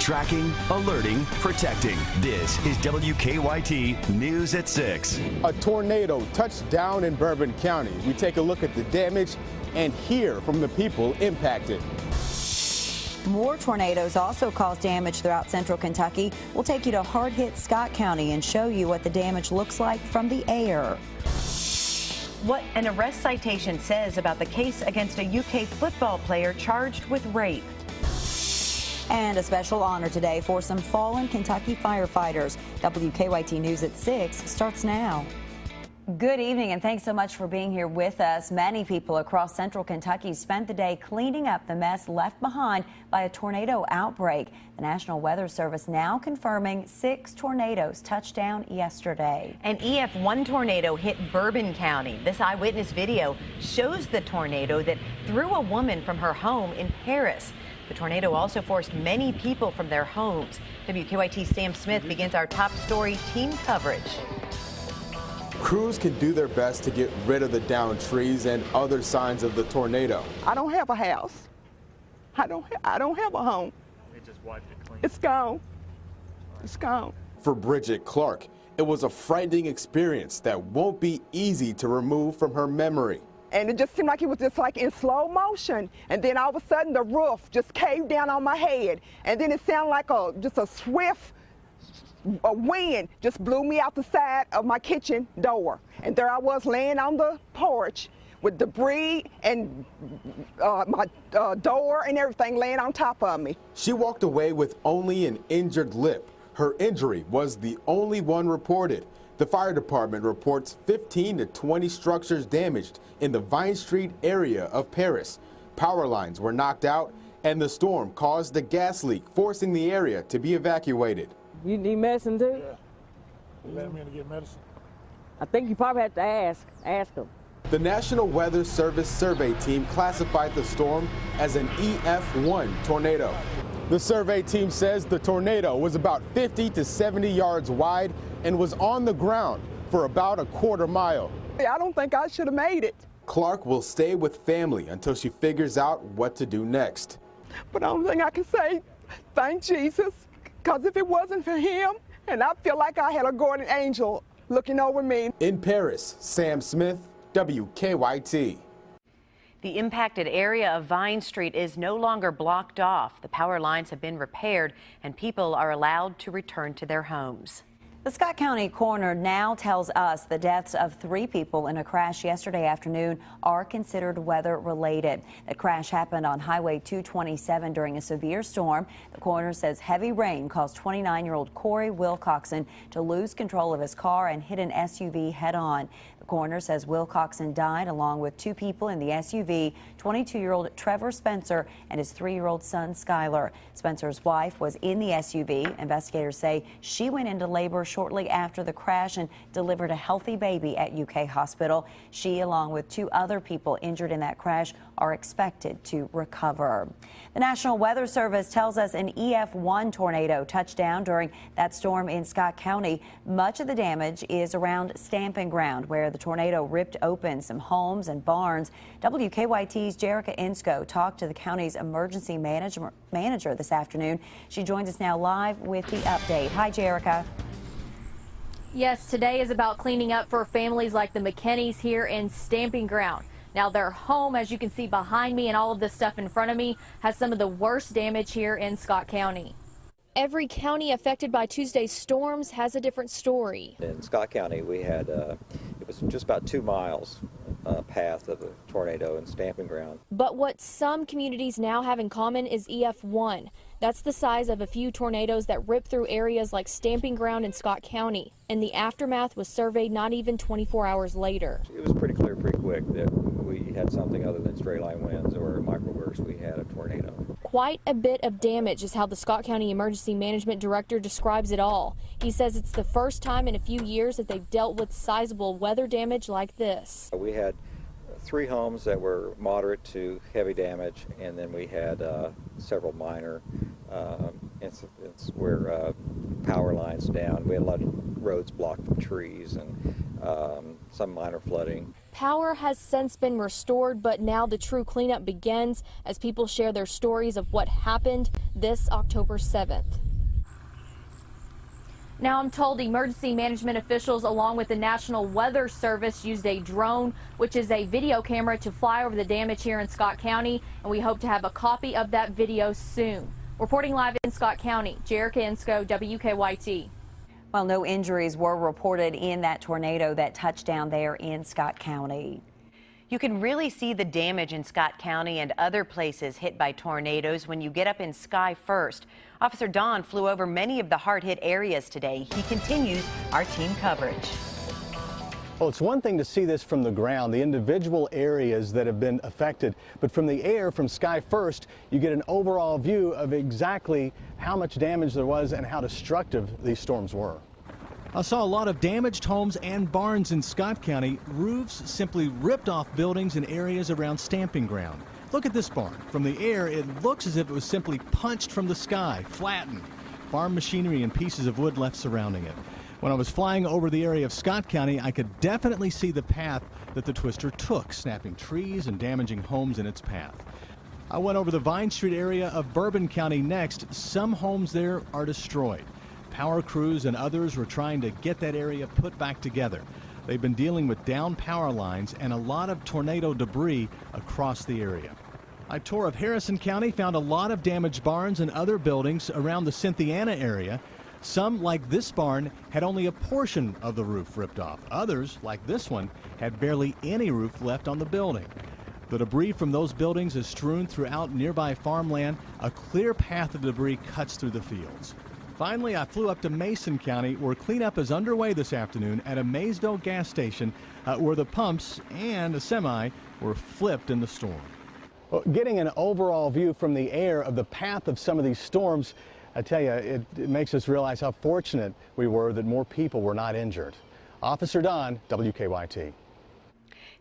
Tracking, alerting, protecting. This is WKYT News at 6. A tornado touched down in Bourbon County. We take a look at the damage and hear from the people impacted. More tornadoes also caused damage throughout central Kentucky. We'll take you to hard-hit Scott County and show you what the damage looks like from the air. What an arrest citation says about the case against a UK football player charged with rape. And a special honor today for some fallen Kentucky firefighters. WKYT News at 6 starts now. Good evening, and thanks so much for being here with us. Many people across central Kentucky spent the day cleaning up the mess left behind by a tornado outbreak. The National Weather Service now confirming 6 tornadoes touched down yesterday. An EF1 tornado hit Bourbon County. This eyewitness video shows the tornado that threw a woman from her home in Paris. The tornado also forced many people from their homes. WKYT's Sam Smith begins our top story team coverage. Crews can do their best to get rid of the downed trees and other signs of the tornado. I don't have a house. I don't have a home. They just wiped it clean. It's gone. It's gone. For Bridget Clark, it was a frightening experience that won't be easy to remove from her memory. And it just seemed like it was just like in slow motion. And then all of a sudden the roof just caved down on my head. And then it sounded like just a swift wind just blew me out the side of my kitchen door. And there I was laying on the porch with debris and my door and everything laying on top of me. She walked away with only an injured lip. Her injury was the only one reported. The fire department reports 15 to 20 structures damaged in the Vine Street area of Paris. Power lines were knocked out, and the storm caused a gas leak, forcing the area to be evacuated. You need medicine too? Yeah. You let me in to get medicine? I think you probably have to ask them. The National Weather Service survey team classified the storm as an EF1 tornado. The survey team says the tornado was about 50 to 70 yards wide and was on the ground for about a quarter mile. I don't think I should have made it. Clark will stay with family until she figures out what to do next. But the only thing I can say, thank Jesus, because if it wasn't for him, and I feel like I had a guardian angel looking over me. In Paris, Sam Smith, WKYT. The impacted area of Vine Street is no longer blocked off. The power lines have been repaired and people are allowed to return to their homes. The Scott County coroner now tells us the deaths of 3 people in a crash yesterday afternoon are considered weather related. The crash happened on Highway 227 during a severe storm. The coroner says heavy rain caused 29-year-old Corey Wilcoxon to lose control of his car and hit an SUV head on. The coroner says Wilcoxon died along with 2 people in the SUV, 22-year-old Trevor Spencer and his 3-year-old son Skylar. Spencer's wife was in the SUV. Investigators say she went into labor shortly after the crash and delivered a healthy baby at UK Hospital. She, along with 2 other people injured in that crash, are expected to recover. The National Weather Service tells us an EF1 tornado touched down during that storm in Scott County. Much of the damage is around Stamping Ground, where the tornado ripped open some homes and barns. WKYT's Jerica Insco talked to the county's emergency manager this afternoon. She joins us now live with the update. Hi, Jerica. Yes, today is about cleaning up for families like the McKennies here in Stamping Ground. Now, their home, as you can see behind me and all of this stuff in front of me, has some of the worst damage here in Scott County. Every county affected by Tuesday's storms has a different story. In Scott County, we had, it was just about 2 miles path of a tornado and Stamping Ground. But what some communities now have in common is EF1. That's the size of a few tornadoes that ripped through areas like Stamping Ground in Scott County. And the aftermath was surveyed not even 24 hours later. It was pretty clear pretty quick that we had something other than straight line winds or microbursts. We had a tornado. Quite a bit of damage is how the Scott County Emergency Management Director describes it all. He says it's the first time in a few years that they've dealt with sizable weather damage like this. We had 3 homes that were moderate to heavy damage, and then we had several minor incidents where power lines down. We had a lot of roads blocked from trees, and some minor flooding. Power has since been restored, but now the true cleanup begins as people share their stories of what happened this October 7th. Now I'm told emergency management officials along with the National Weather Service used a drone, which is a video camera, to fly over the damage here in Scott County, and we hope to have a copy of that video soon. Reporting live in Scott County, Jerica Ensko, WKYT. Well, no injuries were reported in that tornado that touched down there in Scott County. You can really see the damage in Scott County and other places hit by tornadoes when you get up in Sky First. Officer Don flew over many of the hard-hit areas today. He continues our team coverage. Well, it's one thing to see this from the ground, the individual areas that have been affected, but from the air, from Sky First, you get an overall view of exactly how much damage there was and how destructive these storms were. I saw a lot of damaged homes and barns in Scott County. Roofs simply ripped off buildings in areas around Stamping Ground. Look at this barn. From the air, it looks as if it was simply punched from the sky, flattened. Farm machinery and pieces of wood left surrounding it. When I was flying over the area of Scott County, I could definitely see the path that the twister took, snapping trees and damaging homes in its path. I went over the Vine Street area of Bourbon County next. Some homes there are destroyed. Power crews and others were trying to get that area put back together. They've been dealing with down power lines and a lot of tornado debris across the area. A tour of Harrison County found a lot of damaged barns and other buildings around the Cynthiana area. Some, like this barn, had only a portion of the roof ripped off. Others, like this one, had barely any roof left on the building. The debris from those buildings is strewn throughout nearby farmland. A clear path of debris cuts through the fields. Finally, I flew up to Mason County, where cleanup is underway this afternoon at a Maysville gas station where the pumps and a semi were flipped in the storm. Well, getting an overall view from the air of the path of some of these storms, I tell you, it makes us realize how fortunate we were that more people were not injured. Officer Don, WKYT.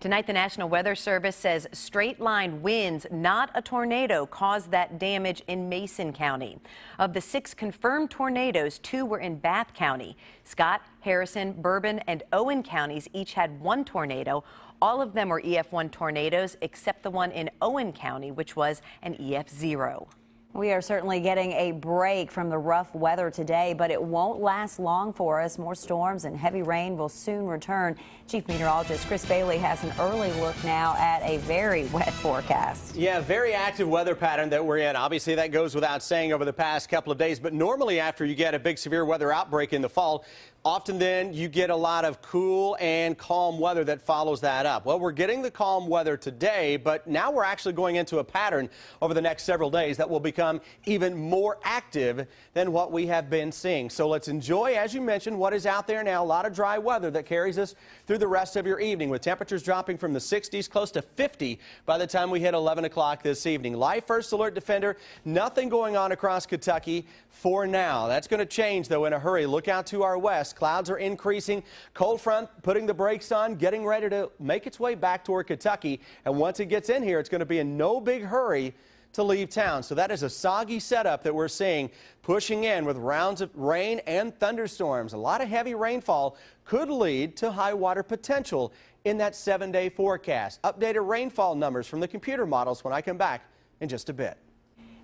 Tonight, the National Weather Service says straight-line winds, not a tornado, caused that damage in Mason County. Of the 6 confirmed tornadoes, 2 were in Bath County. Scott, Harrison, Bourbon, and Owen counties each had 1 tornado. All of them were EF1 tornadoes, except the one in Owen County, which was an EF0. We are certainly getting a break from the rough weather today, but it won't last long for us. More storms and heavy rain will soon return. Chief Meteorologist Chris Bailey has an early look now at a very wet forecast. Yeah, very active weather pattern that we're in. Obviously, that goes without saying over the past couple of days, but normally after you get a big severe weather outbreak in the fall, often then you get a lot of cool and calm weather that follows that up. Well, we're getting the calm weather today, but now we're actually going into a pattern over the next several days that will become even more active than what we have been seeing. So let's enjoy, as you mentioned, what is out there now. A lot of dry weather that carries us through the rest of your evening, with temperatures dropping from the 60s close to 50 by the time we hit 11 o'clock this evening. Live First Alert Defender, nothing going on across Kentucky for now. That's going to change, though, in a hurry. Look out to our west. Clouds are increasing. Cold front putting the brakes on, getting ready to make its way back toward Kentucky. And once it gets in here, it's going to be in no big hurry to leave town. So that is a soggy setup that we're seeing pushing in with rounds of rain and thunderstorms. A lot of heavy rainfall could lead to high water potential in that 7-day forecast. Updated rainfall numbers from the computer models when I come back in just a bit.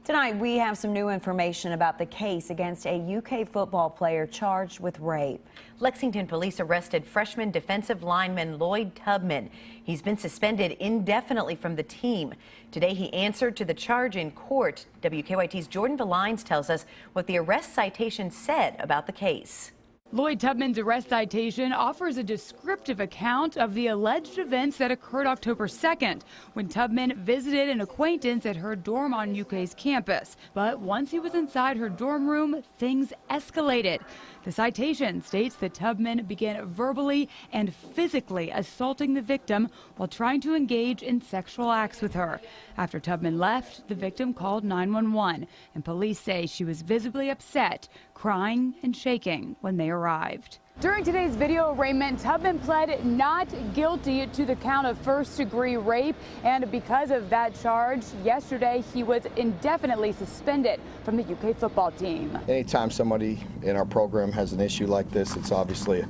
Tonight, we have some new information about the case against a UK football player charged with rape. Lexington police arrested freshman defensive lineman Lloyd Tubman. He's been suspended indefinitely from the team. Today, he answered to the charge in court. WKYT's Jordan Valines tells us what the arrest citation said about the case. Lloyd Tubman's arrest citation offers a descriptive account of the alleged events that occurred October 2nd, when Tubman visited an acquaintance at her dorm on UK's campus. But once he was inside her dorm room, things escalated. The citation states that Tubman began verbally and physically assaulting the victim while trying to engage in sexual acts with her. After Tubman left, the victim called 911, and police say she was visibly upset, crying and shaking when they arrived. During today's video arraignment, Tubman pled not guilty to the count of first-degree rape, and because of that charge, yesterday he was indefinitely suspended from the UK football team. Anytime somebody in our program has an issue like this, it's obviously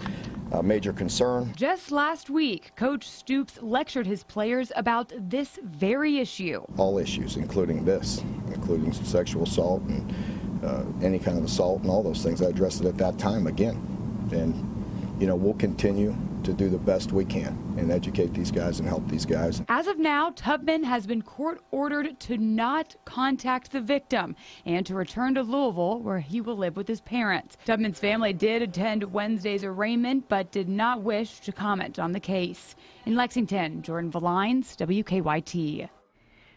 a major concern. Just last week, Coach Stoops lectured his players about this very issue. All issues, including this, including sexual assault and any kind of assault and all those things. I addressed it at that time again. And, you know, we'll continue to do the best we can and educate these guys and help these guys. As of now, Tubman has been court ordered to not contact the victim and to return to Louisville, where he will live with his parents. Tubman's family did attend Wednesday's arraignment, but did not wish to comment on the case. In Lexington, Jordan Valines, WKYT.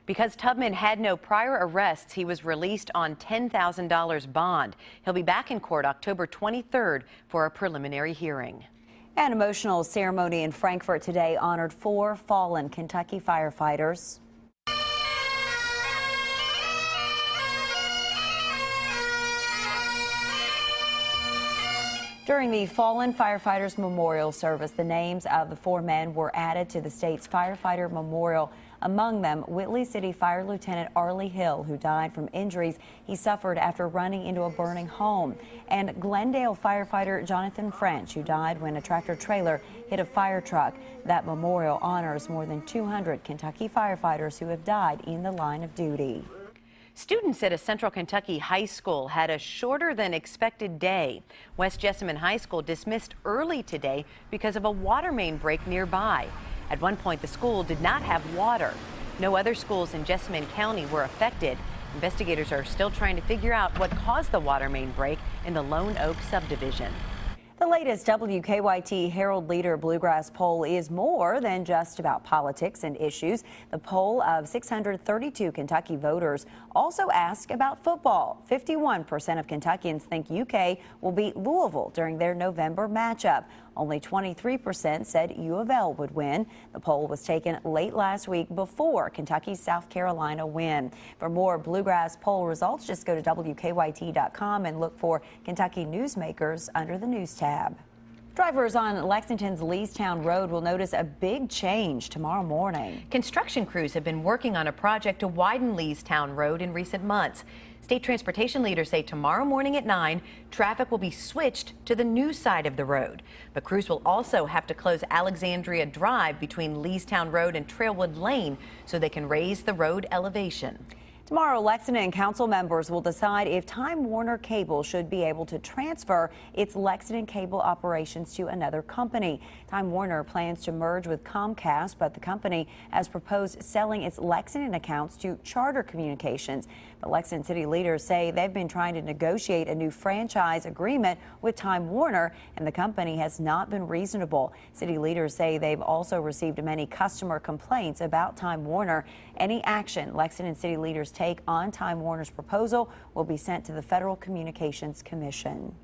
Because Tubman had no prior arrests, he was released on $10,000 bond. He'll be back in court October 23rd for a preliminary hearing. An emotional ceremony in Frankfort today honored 4 fallen Kentucky firefighters. During the Fallen Firefighters Memorial Service, the names of the 4 men were added to the state's firefighter memorial. Among them, Whitley City Fire Lieutenant Arlie Hill, who died from injuries he suffered after running into a burning home, and Glendale firefighter Jonathan French, who died when a tractor trailer hit a fire truck. That memorial honors more than 200 Kentucky firefighters who have died in the line of duty. Students at a Central Kentucky high school had a shorter than expected day. West Jessamine High School dismissed early today because of a water main break nearby. At one point, the school did not have water. No other schools in Jessamine County were affected. Investigators are still trying to figure out what caused the water main break in the Lone Oak subdivision. The latest WKYT Herald Leader Bluegrass poll is more than just about politics and issues. The poll of 632 Kentucky voters also asked about football. 51% of Kentuckians think UK will beat Louisville during their November matchup. Only 23% said U of L would win. The poll was taken late last week before Kentucky's South Carolina win. For more Bluegrass poll results, just go to WKYT.com and look for Kentucky Newsmakers under the News tab. Drivers on Lexington's Leestown Road will notice a big change tomorrow morning. Construction crews have been working on a project to widen Leestown Road in recent months. State transportation leaders say tomorrow morning at 9, traffic will be switched to the new side of the road. But crews will also have to close Alexandria Drive between Leestown Road and Trailwood Lane so they can raise the road elevation. Tomorrow, Lexington Council members will decide if Time Warner Cable should be able to transfer its Lexington cable operations to another company. Time Warner plans to merge with Comcast, but the company has proposed selling its Lexington accounts to Charter Communications. But Lexington city leaders say they've been trying to negotiate a new franchise agreement with Time Warner, and the company has not been reasonable. City leaders say they've also received many customer complaints about Time Warner. Any action Lexington city leaders take on Time Warner's proposal will be sent to the Federal Communications Commission.